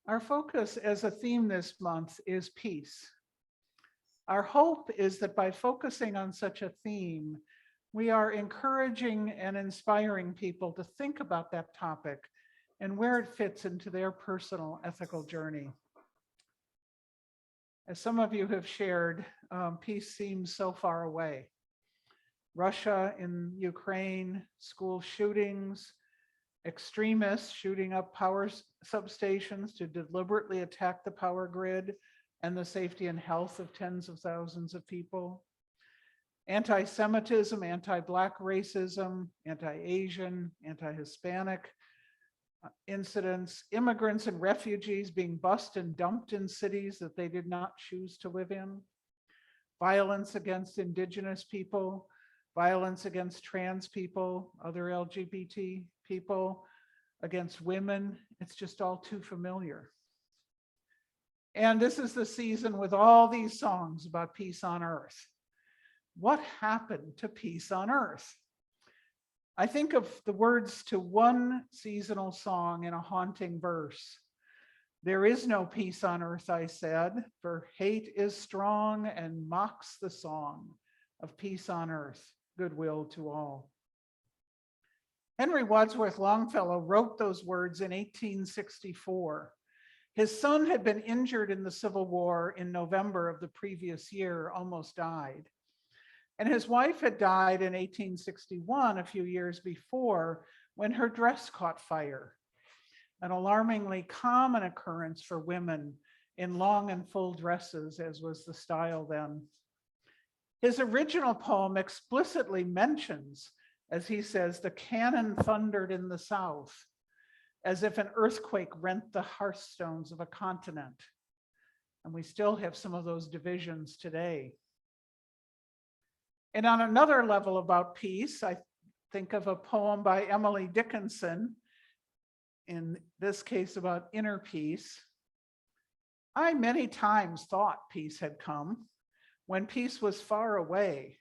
Our focus as a theme this month is peace. Our hope is that by focusing on such a theme, we are encouraging and inspiring people to think about that topic and where it fits into their personal ethical journey. As some of you have shared, peace seems so far away. Russia in Ukraine, school shootings, extremists shooting up power substations to deliberately attack the power grid and the safety and health of tens of thousands of people. Anti-Semitism, anti-Black racism, anti-Asian, anti-Hispanic incidents, immigrants and refugees being bused and dumped in cities that they did not choose to live in, violence against Indigenous people, violence against trans people, other LGBT people, against women. It's just all too familiar. And this is the season with all these songs about peace on earth. What happened to peace on earth? I think of the words to one seasonal song in a haunting verse. There is no peace on earth, I said, for hate is strong and mocks the song of peace on earth, goodwill to all. Henry Wadsworth Longfellow wrote those words in 1864. His son had been injured in the Civil War in November of the previous year, almost died. And his wife had died in 1861, a few years before, when her dress caught fire, an alarmingly common occurrence for women in long and full dresses, as was the style then. His original poem explicitly mentions, as he says, the cannon thundered in the South, as if an earthquake rent the hearthstones of a continent. And we still have some of those divisions today. And on another level about peace, I think of a poem by Emily Dickinson, in this case about inner peace. I many times thought peace had come, when peace was far away.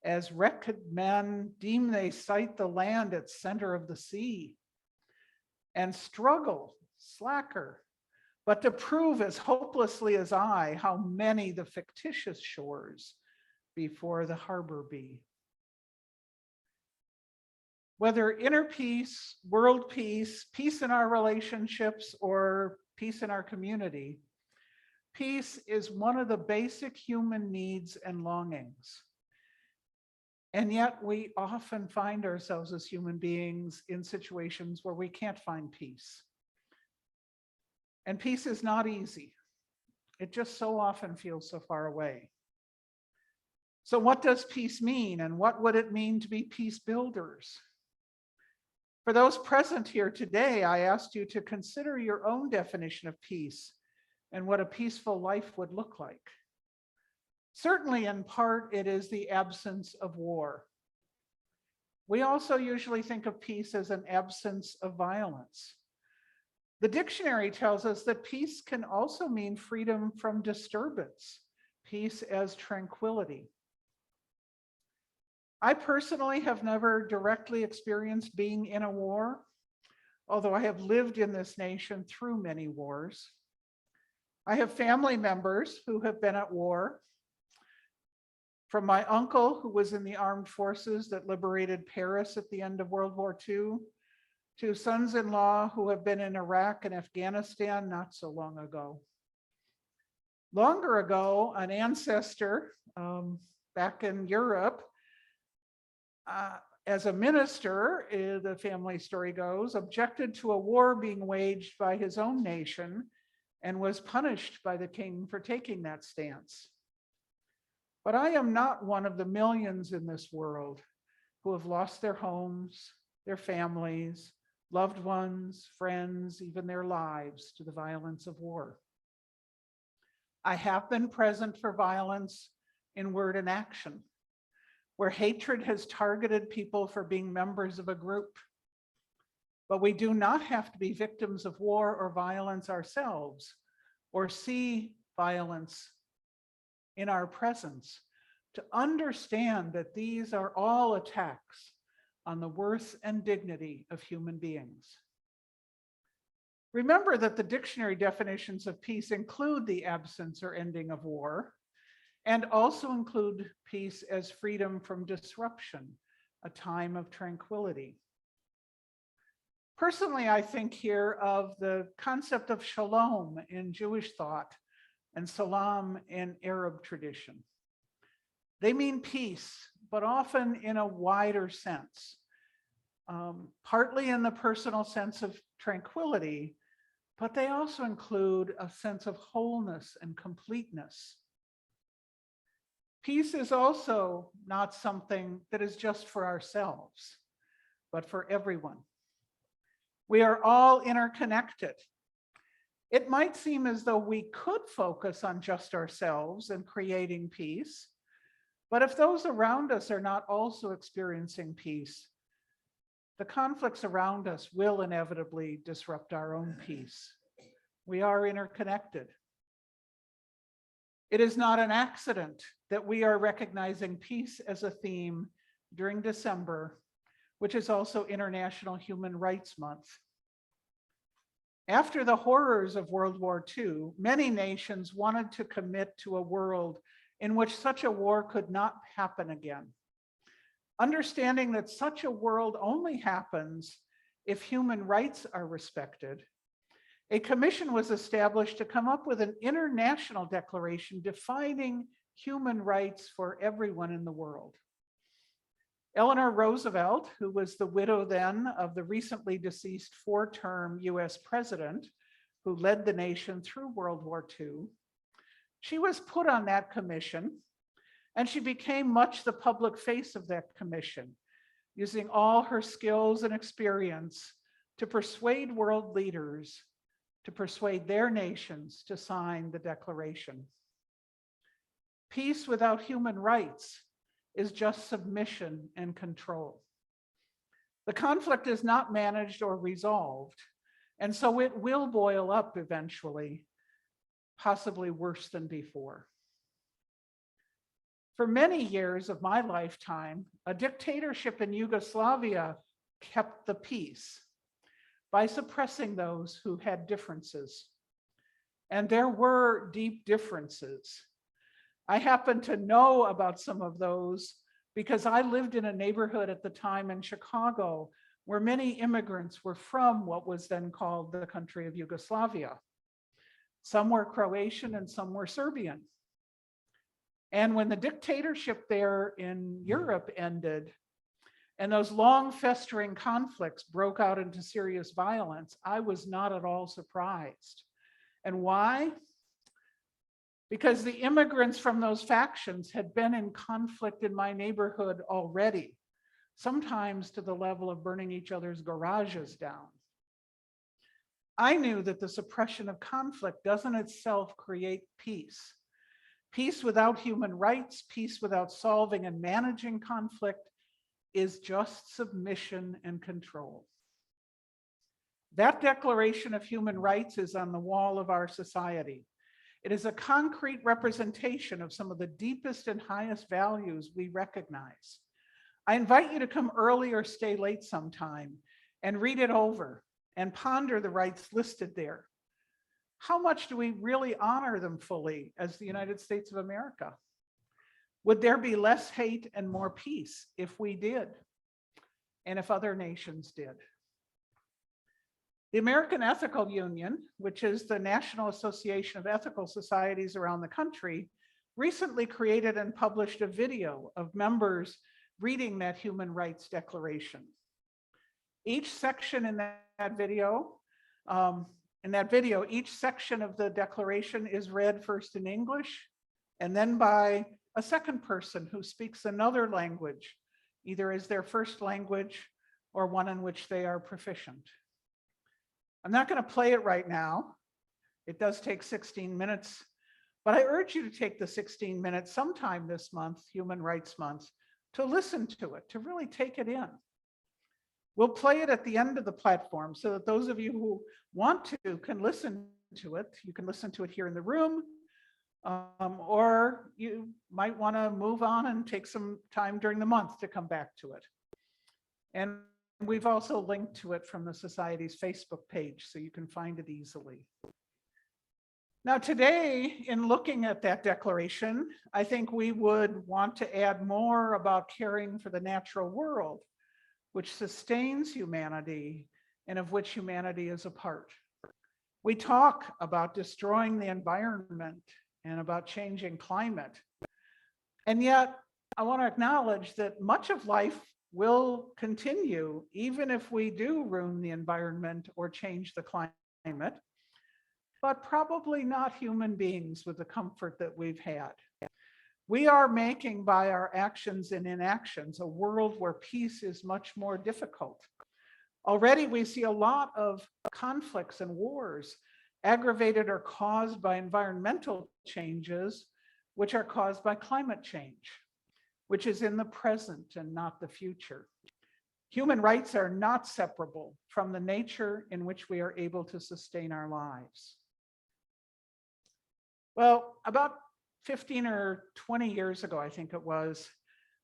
As wrecked men deem they sight the land at center of the sea, and struggle, slacker, but to prove as hopelessly as I how many the fictitious shores before the harbor be. Whether inner peace, world peace, peace in our relationships, or peace in our community, peace is one of the basic human needs and longings. And yet we often find ourselves as human beings in situations where we can't find peace. And peace is not easy. It just so often feels so far away. So what does peace mean, and what would it mean to be peace builders? For those present here today, I asked you to consider your own definition of peace and what a peaceful life would look like. Certainly, in part, it is the absence of war. We also usually think of peace as an absence of violence. The dictionary tells us that peace can also mean freedom from disturbance, peace as tranquility. I personally have never directly experienced being in a war, although I have lived in this nation through many wars. I have family members who have been at war, from my uncle, who was in the armed forces that liberated Paris at the end of World War II, to sons-in-law who have been in Iraq and Afghanistan not so long ago. Longer ago, an ancestor back in Europe, as a minister, the family story goes, objected to a war being waged by his own nation and was punished by the king for taking that stance. But I am not one of the millions in this world who have lost their homes, their families, loved ones, friends, even their lives to the violence of war. I have been present for violence in word and action, where hatred has targeted people for being members of a group. But we do not have to be victims of war or violence ourselves, or see violence in our presence to understand that these are all attacks on the worth and dignity of human beings. Remember that the dictionary definitions of peace include the absence or ending of war, and also include peace as freedom from disruption, a time of tranquility. Personally, I think here of the concept of shalom in Jewish thought and salam in Arab tradition. They mean peace, but often in a wider sense, partly in the personal sense of tranquility, but they also include a sense of wholeness and completeness. Peace is also not something that is just for ourselves, but for everyone. We are all interconnected. It might seem as though we could focus on just ourselves and creating peace, but if those around us are not also experiencing peace, the conflicts around us will inevitably disrupt our own peace. We are interconnected. It is not an accident that we are recognizing peace as a theme during December, which is also International Human Rights Month. After the horrors of World War II, many nations wanted to commit to a world in which such a war could not happen again. Understanding that such a world only happens if human rights are respected, a commission was established to come up with an international declaration defining human rights for everyone in the world. Eleanor Roosevelt, who was the widow then of the recently deceased 4-term US president who led the nation through World War II, she was put on that commission, and she became much the public face of that commission, using all her skills and experience to persuade world leaders, to persuade their nations to sign the declaration. Peace without human rights is just submission and control. The conflict is not managed or resolved, and so it will boil up eventually, possibly worse than before. For many years of my lifetime, a dictatorship in Yugoslavia kept the peace by suppressing those who had differences. And there were deep differences. I happen to know about some of those because I lived in a neighborhood at the time in Chicago where many immigrants were from what was then called the country of Yugoslavia. Some were Croatian and some were Serbian. And when the dictatorship there in Europe ended, and those long festering conflicts broke out into serious violence, I was not at all surprised. And why? Because the immigrants from those factions had been in conflict in my neighborhood already, sometimes to the level of burning each other's garages down. I knew that the suppression of conflict doesn't itself create peace. Peace without human rights, peace without solving and managing conflict is just submission and control. That Declaration of Human Rights is on the wall of our society. It is a concrete representation of some of the deepest and highest values we recognize. I invite you to come early or stay late sometime and read it over and ponder the rights listed there. How much do we really honor them fully as the United States of America? Would there be less hate and more peace if we did, and if other nations did? The American Ethical Union, which is the National Association of Ethical Societies around the country, recently created and published a video of members reading that Human Rights Declaration. Each section in that video, each section of the declaration is read first in English and then by a second person who speaks another language, either as their first language or one in which they are proficient. I'm not going to play it right now. It does take 16 minutes, but I urge you to take the 16 minutes sometime this month, Human Rights Month, to listen to it, to really take it in. We'll play it at the end of the platform so that those of you who want to can listen to it. You can listen to it here in the room, or you might want to move on and take some time during the month to come back to it. And we've also linked to it from the Society's Facebook page, so you can find it easily. Now, today, in looking at that declaration, I think we would want to add more about caring for the natural world, which sustains humanity and of which humanity is a part. We talk about destroying the environment and about changing climate. And yet, I want to acknowledge that much of life will continue, even if we do ruin the environment or change the climate, but probably not human beings with the comfort that we've had. We are making, by our actions and inactions, a world where peace is much more difficult. Already we see a lot of conflicts and wars aggravated or caused by environmental changes, which are caused by climate change, which is in the present and not the future. Human rights are not separable from the nature in which we are able to sustain our lives. Well, about 15 or 20 years ago, I think it was,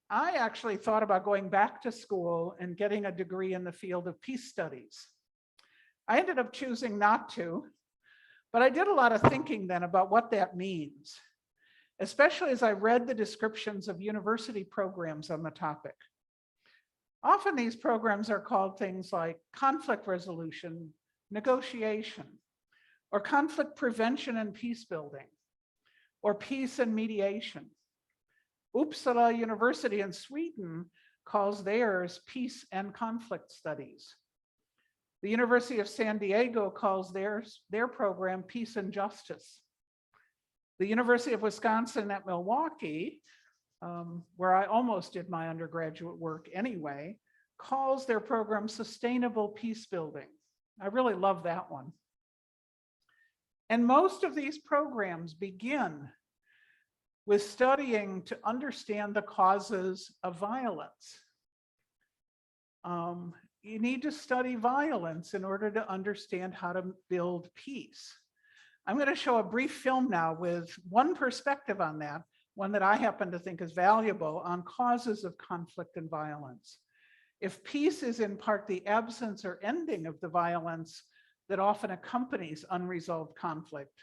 I actually thought about going back to school and getting a degree in the field of peace studies. I ended up choosing not to, but I did a lot of thinking then about what that means, especially as I read the descriptions of university programs on the topic. Often these programs are called things like conflict resolution, negotiation, or conflict prevention and peace building, or peace and mediation. Uppsala University in Sweden calls theirs peace and conflict studies. The University of San Diego calls their program peace and justice. The University of Wisconsin at Milwaukee, where I almost did my undergraduate work anyway, calls their program sustainable peace building. I really love that one. And most of these programs begin with studying to understand the causes of violence. You need to study violence in order to understand how to build peace. I'm going to show a brief film now with one perspective on that, one that I happen to think is valuable, on causes of conflict and violence. If peace is in part the absence or ending of the violence that often accompanies unresolved conflict,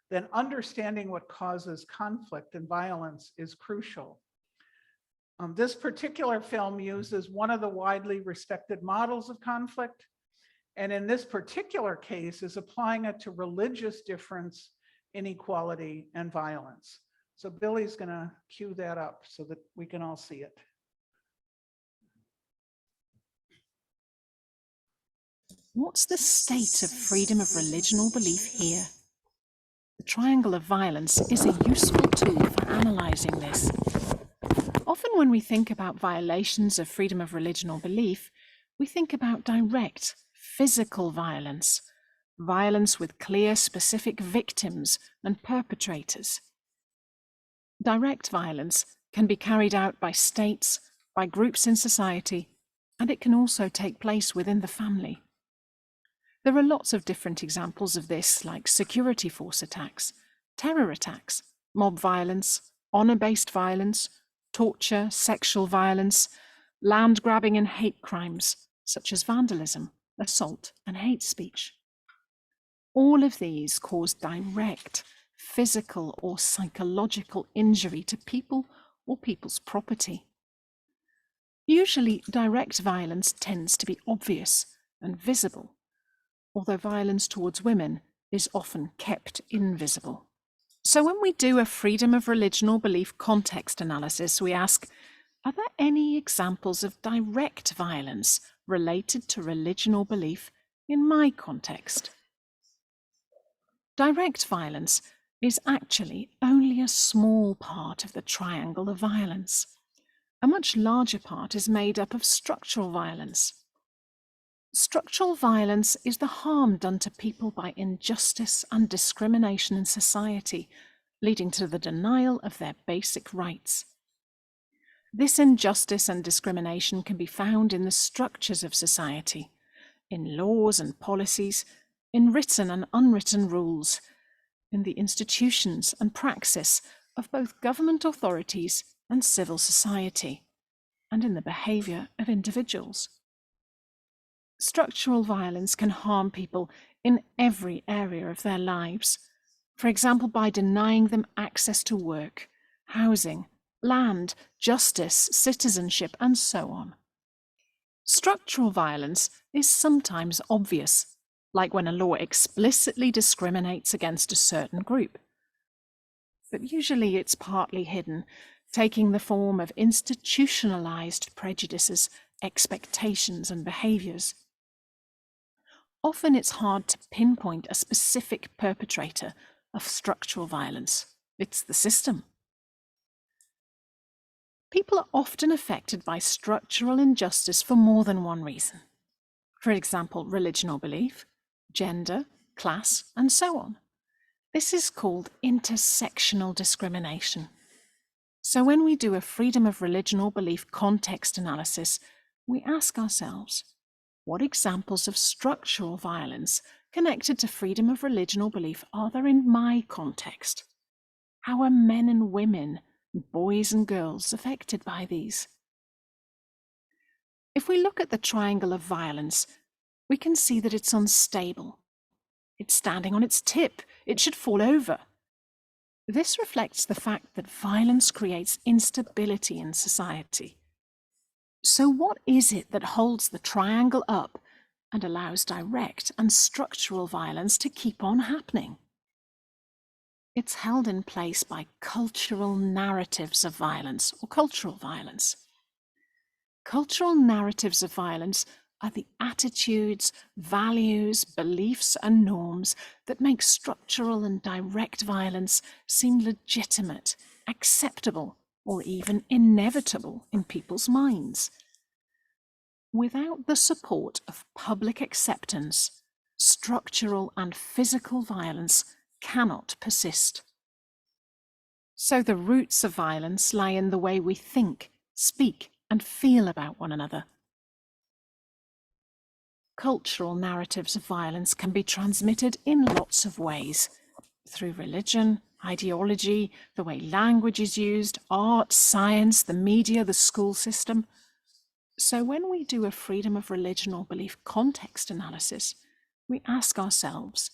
then understanding what causes conflict and violence is crucial. This particular film uses one of the widely respected models of conflict, and in this particular case is applying it to religious difference, inequality, and violence. So Billy's going to cue that up so that we can all see it. What's the state of freedom of religion or belief here? The triangle of violence is a useful tool for analysing this. Often when we think about violations of freedom of religion or belief, we think about direct, physical violence, violence with clear, specific victims and perpetrators. Direct violence can be carried out by states, by groups in society, and it can also take place within the family. There are lots of different examples of this, like security force attacks, terror attacks, mob violence, honor-based violence, torture, sexual violence, land grabbing and hate crimes, such as vandalism, assault, and hate speech. All of these cause direct physical or psychological injury to people or people's property. Usually, direct violence tends to be obvious and visible, although violence towards women is often kept invisible. So when we do a freedom of religion or belief context analysis, we ask, are there any examples of direct violence related to religion or belief in my context? Direct violence is actually only a small part of the triangle of violence. A much larger part is made up of structural violence. Structural violence is the harm done to people by injustice and discrimination in society, leading to the denial of their basic rights. This injustice and discrimination can be found in the structures of society, in laws and policies, in written and unwritten rules, in the institutions and praxis of both government authorities and civil society, and in the behaviour of individuals. Structural violence can harm people in every area of their lives. For example, by denying them access to work, housing, land, justice, citizenship, and so on. Structural violence is sometimes obvious, like when a law explicitly discriminates against a certain group. But usually it's partly hidden, taking the form of institutionalized prejudices, expectations, and behaviors. Often it's hard to pinpoint a specific perpetrator of structural violence. It's the system. People are often affected by structural injustice for more than one reason. For example, religion or belief, gender, class, and so on. This is called intersectional discrimination. So when we do a freedom of religion or belief context analysis, we ask ourselves, what examples of structural violence connected to freedom of religion or belief are there in my context? How are men and women, boys and girls affected by these? If we look at the triangle of violence, we can see that it's unstable. It's standing on its tip. It should fall over. This reflects the fact that violence creates instability in society. So what is it that holds the triangle up and allows direct and structural violence to keep on happening? It's held in place by cultural narratives of violence or cultural violence. Cultural narratives of violence are the attitudes, values, beliefs, and norms that make structural and direct violence seem legitimate, acceptable, or even inevitable in people's minds. Without the support of public acceptance, structural and physical violence cannot persist. So the roots of violence lie in the way we think, speak, and feel about one another. Cultural narratives of violence can be transmitted in lots of ways, through religion, ideology, the way language is used, art, science, the media, the school system. So when we do a freedom of religion or belief context analysis, we ask ourselves,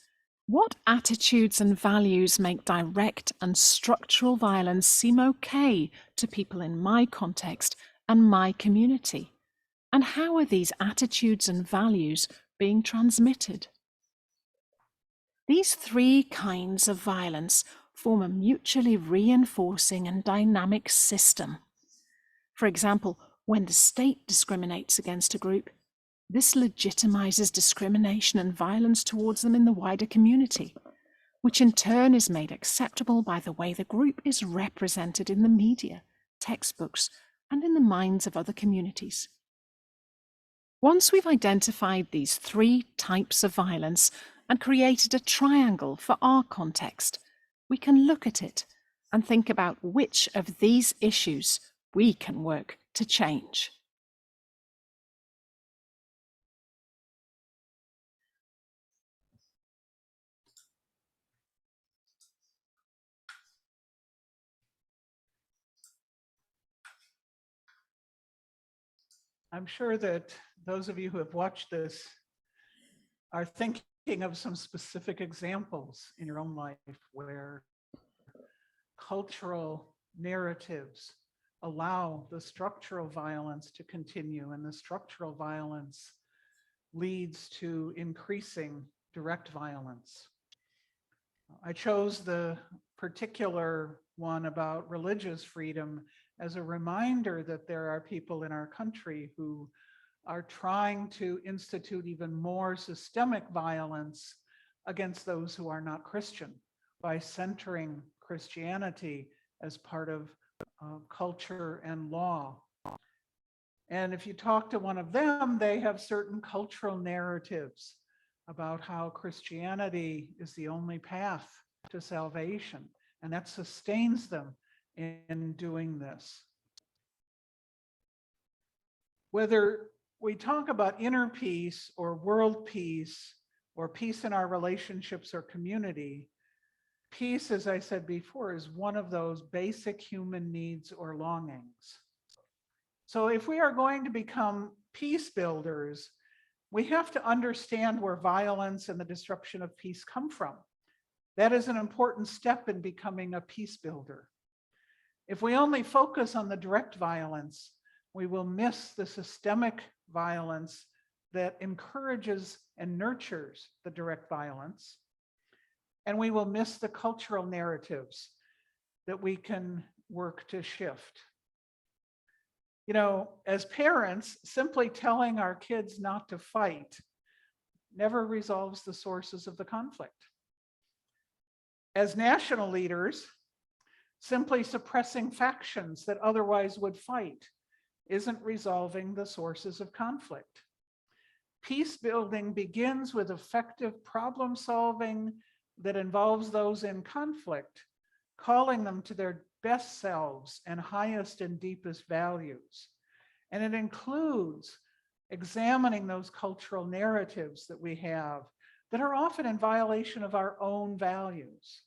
what attitudes and values make direct and structural violence seem okay to people in my context and my community? And how are these attitudes and values being transmitted? These three kinds of violence form a mutually reinforcing and dynamic system. For example, when the state discriminates against a group, this legitimizes discrimination and violence towards them in the wider community, which in turn is made acceptable by the way the group is represented in the media, textbooks, and in the minds of other communities. Once we've identified these three types of violence and created a triangle for our context, we can look at it and think about which of these issues we can work to change. I'm sure that those of you who have watched this are thinking of some specific examples in your own life where cultural narratives allow the structural violence to continue, and the structural violence leads to increasing direct violence. I chose the particular one about religious freedom as a reminder that there are people in our country who are trying to institute even more systemic violence against those who are not Christian by centering Christianity as part of culture and law. And if you talk to one of them, they have certain cultural narratives about how Christianity is the only path to salvation, and that sustains them in doing this. Whether we talk about inner peace or world peace or peace in our relationships or community, peace, as I said before, is one of those basic human needs or longings. So if we are going to become peace builders, We have to understand where violence and the disruption of peace come from. That is an important step in becoming a peace builder. If we only focus on the direct violence, we will miss the systemic violence that encourages and nurtures the direct violence. And we will miss the cultural narratives that we can work to shift. You know, as parents, simply telling our kids not to fight never resolves the sources of the conflict. As national leaders, simply suppressing factions that otherwise would fight isn't resolving the sources of conflict. Peace building begins with effective problem solving that involves those in conflict, calling them to their best selves and highest and deepest values. And it includes examining those cultural narratives that we have that are often in violation of our own values.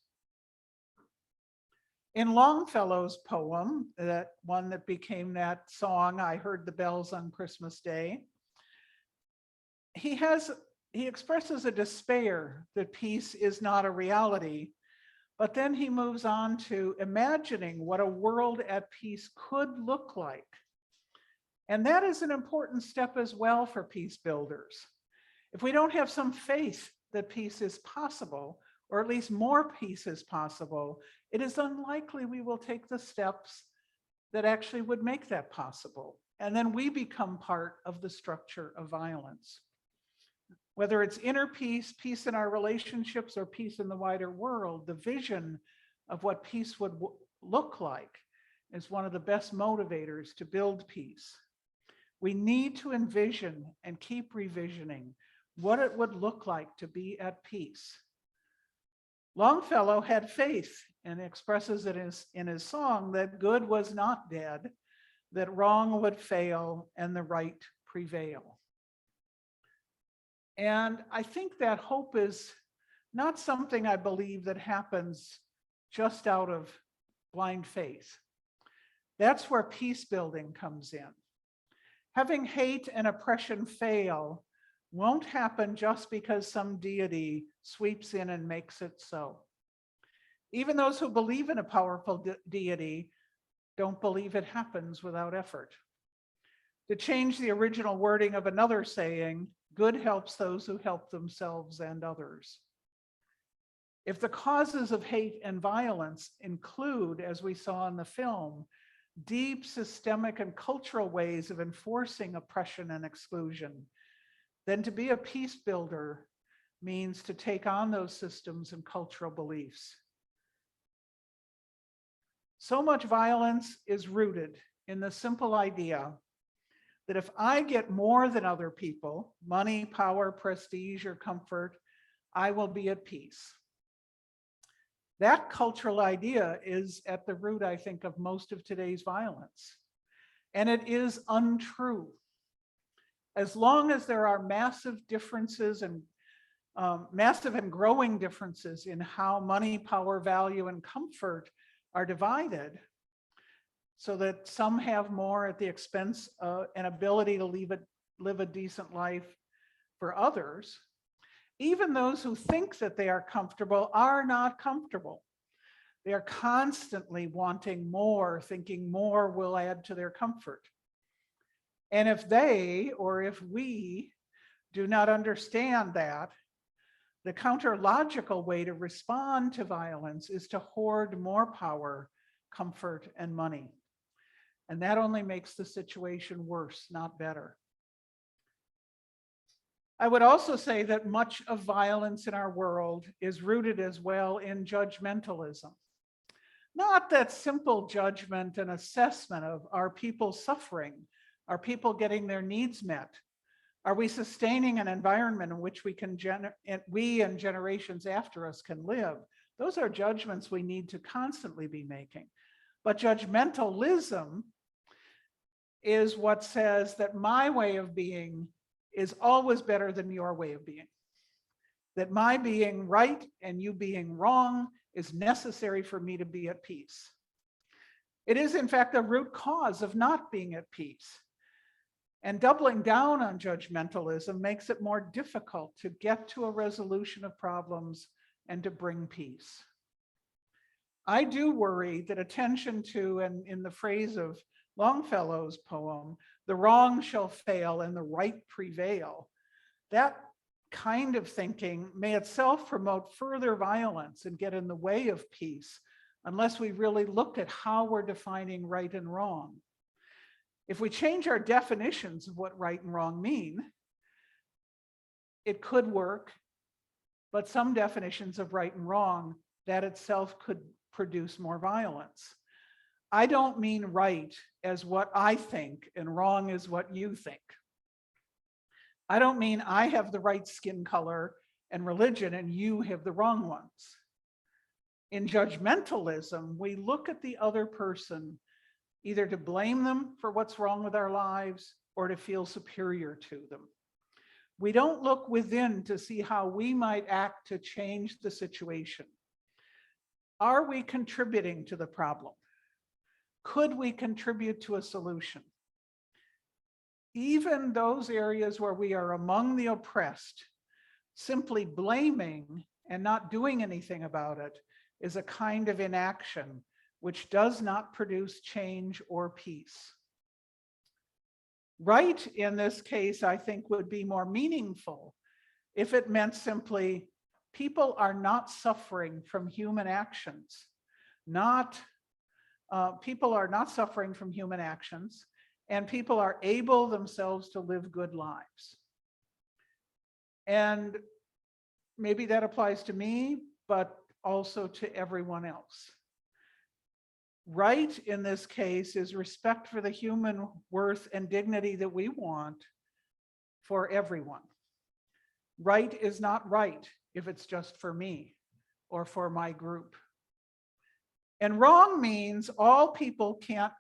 In Longfellow's poem, that one that became that song, I Heard the Bells on Christmas Day, he expresses a despair that peace is not a reality, but then he moves on to imagining what a world at peace could look like. And that is an important step as well for peace builders. If we don't have some faith that peace is possible, or at least more peace is possible, it is unlikely we will take the steps that actually would make that possible. And then we become part of the structure of violence. Whether it's inner peace, peace in our relationships, or peace in the wider world, the vision of what peace would look like is one of the best motivators to build peace. We need to envision and keep revisioning what it would look like to be at peace. Longfellow had faith and expresses it in his song that good was not dead, that wrong would fail and the right prevail. And I think that hope is not something I believe that happens just out of blind faith. That's where peace building comes in. Having hate and oppression fail won't happen just because some deity sweeps in and makes it so. Even those who believe in a powerful deity don't believe it happens without effort. To change the original wording of another saying, good helps those who help themselves and others. If the causes of hate and violence include, as we saw in the film, deep systemic and cultural ways of enforcing oppression and exclusion, then to be a peace builder means to take on those systems and cultural beliefs. So much violence is rooted in the simple idea that if I get more than other people, money, power, prestige, or comfort, I will be at peace. That cultural idea is at the root, I think, of most of today's violence. And it is untrue. As long as there are massive differences and massive and growing differences in how money, power, value, and comfort are divided, so that some have more at the expense of an ability to live a decent life for others, even those who think that they are comfortable are not comfortable. They are constantly wanting more, thinking more will add to their comfort. And if they, or if we, do not understand that, the counter-logical way to respond to violence is to hoard more power, comfort, and money. And that only makes the situation worse, not better. I would also say that much of violence in our world is rooted as well in judgmentalism. Not that simple judgment and assessment of, are people suffering? Are people getting their needs met? Are we sustaining an environment in which we and generations after us can live? Those are judgments we need to constantly be making. But judgmentalism is what says that my way of being is always better than your way of being. That my being right and you being wrong is necessary for me to be at peace. It is, in fact, the root cause of not being at peace. And doubling down on judgmentalism makes it more difficult to get to a resolution of problems and to bring peace. I do worry that attention to, and in the phrase of Longfellow's poem, the wrong shall fail and the right prevail, that kind of thinking may itself promote further violence and get in the way of peace unless we really look at how we're defining right and wrong. If we change our definitions of what right and wrong mean, it could work, but some definitions of right and wrong, that itself could produce more violence. I don't mean right as what I think and wrong is what you think. I don't mean I have the right skin color and religion and you have the wrong ones. In judgmentalism, we look at the other person either to blame them for what's wrong with our lives or to feel superior to them. We don't look within to see how we might act to change the situation. Are we contributing to the problem? Could we contribute to a solution? Even those areas where we are among the oppressed, simply blaming and not doing anything about it is a kind of inaction which does not produce change or peace. Right in this case, I think, would be more meaningful if it meant simply people are not suffering from human actions, people are not suffering from human actions, and people are able themselves to live good lives. And maybe that applies to me, but also to everyone else. Right in this case is respect for the human worth and dignity that we want for everyone. Right is not right if it's just for me or for my group. And wrong means all people can't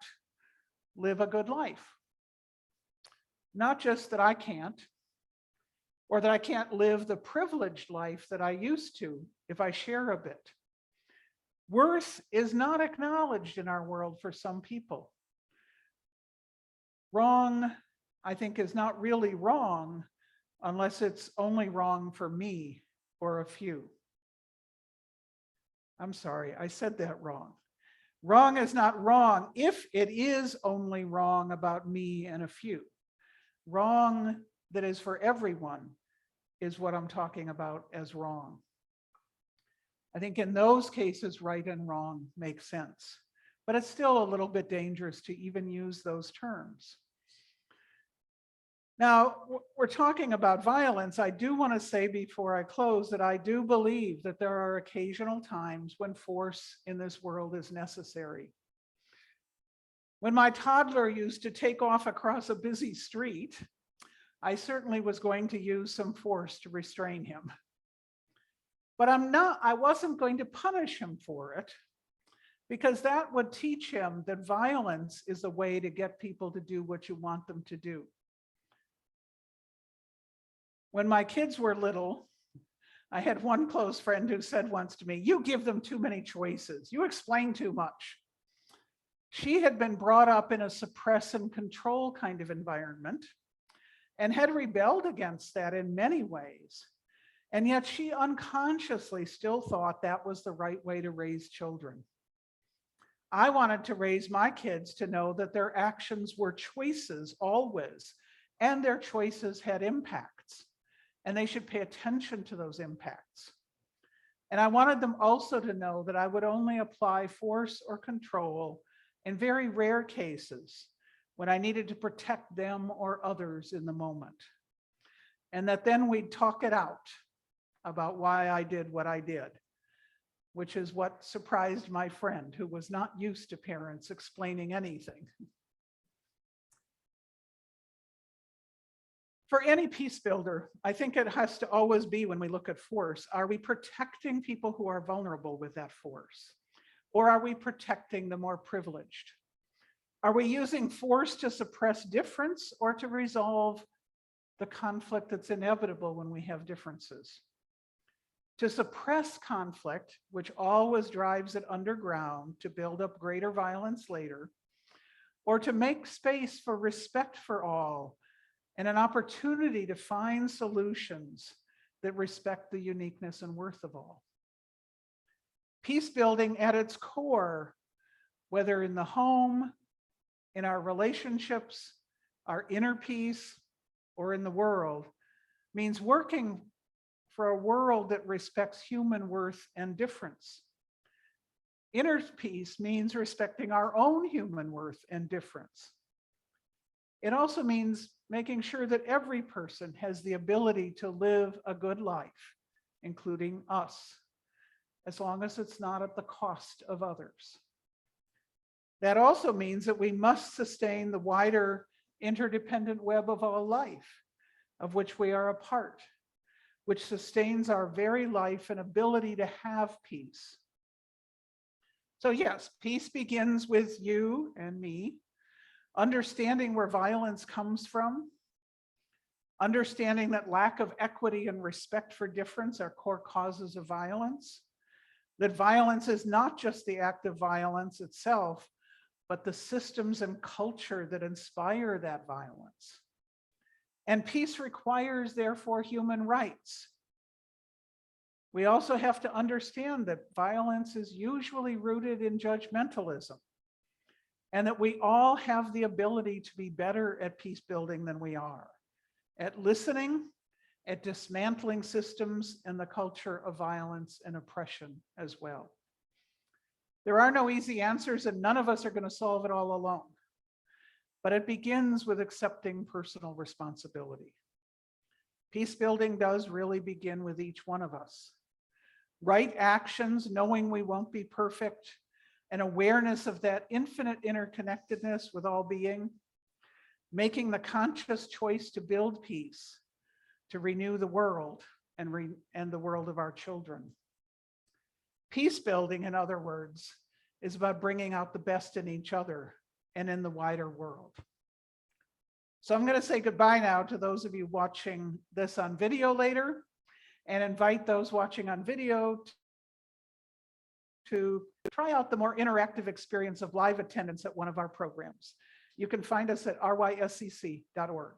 live a good life. Not just that I can't, or that I can't live the privileged life that I used to if I share a bit. Worth is not acknowledged in our world for some people. Wrong, I think, is not really wrong unless it's only wrong for me or a few. I'm sorry, I said that wrong. Wrong is not wrong if it is only wrong about me and a few. Wrong that is for everyone is what I'm talking about as wrong. I think in those cases, right and wrong make sense, but it's still a little bit dangerous to even use those terms. Now, we're talking about violence. I do want to say before I close that I do believe that there are occasional times when force in this world is necessary. When my toddler used to take off across a busy street, I certainly was going to use some force to restrain him. But I wasn't going to punish him for it, because that would teach him that violence is a way to get people to do what you want them to do. When my kids were little, I had one close friend who said once to me, "You give them too many choices. You explain too much." She had been brought up in a suppress and control kind of environment and had rebelled against that in many ways. And yet she unconsciously still thought that was the right way to raise children. I wanted to raise my kids to know that their actions were choices always, and their choices had impacts, and they should pay attention to those impacts. And I wanted them also to know that I would only apply force or control in very rare cases when I needed to protect them or others in the moment. And that then we'd talk it out about why I did what I did, which is what surprised my friend who was not used to parents explaining anything. For any peace builder, I think it has to always be, when we look at force, are we protecting people who are vulnerable with that force? Or are we protecting the more privileged? Are we using force to suppress difference or to resolve the conflict that's inevitable when we have differences? To suppress conflict, which always drives it underground to build up greater violence later, or to make space for respect for all and an opportunity to find solutions that respect the uniqueness and worth of all. Peace building at its core, whether in the home, in our relationships, our inner peace, or in the world, means working for a world that respects human worth and difference. Inner peace means respecting our own human worth and difference. It also means making sure that every person has the ability to live a good life, including us, as long as it's not at the cost of others. That also means that we must sustain the wider interdependent web of all life, of which we are a part, which sustains our very life and ability to have peace. So yes, peace begins with you and me, understanding where violence comes from, understanding that lack of equity and respect for difference are core causes of violence, that violence is not just the act of violence itself, but the systems and culture that inspire that violence. And peace requires, therefore, human rights. We also have to understand that violence is usually rooted in judgmentalism, and that we all have the ability to be better at peace building than we are, at listening, at dismantling systems and the culture of violence and oppression as well. There are no easy answers, and none of us are going to solve it all alone. But it begins with accepting personal responsibility. Peace building does really begin with each one of us. Right actions, knowing we won't be perfect, an awareness of that infinite interconnectedness with all being, making the conscious choice to build peace, to renew the world and the world of our children. Peace building, in other words, is about bringing out the best in each other and in the wider world. So I'm going to say goodbye now to those of you watching this on video later, and invite those watching on video to try out the more interactive experience of live attendance at one of our programs. You can find us at ryscc.org.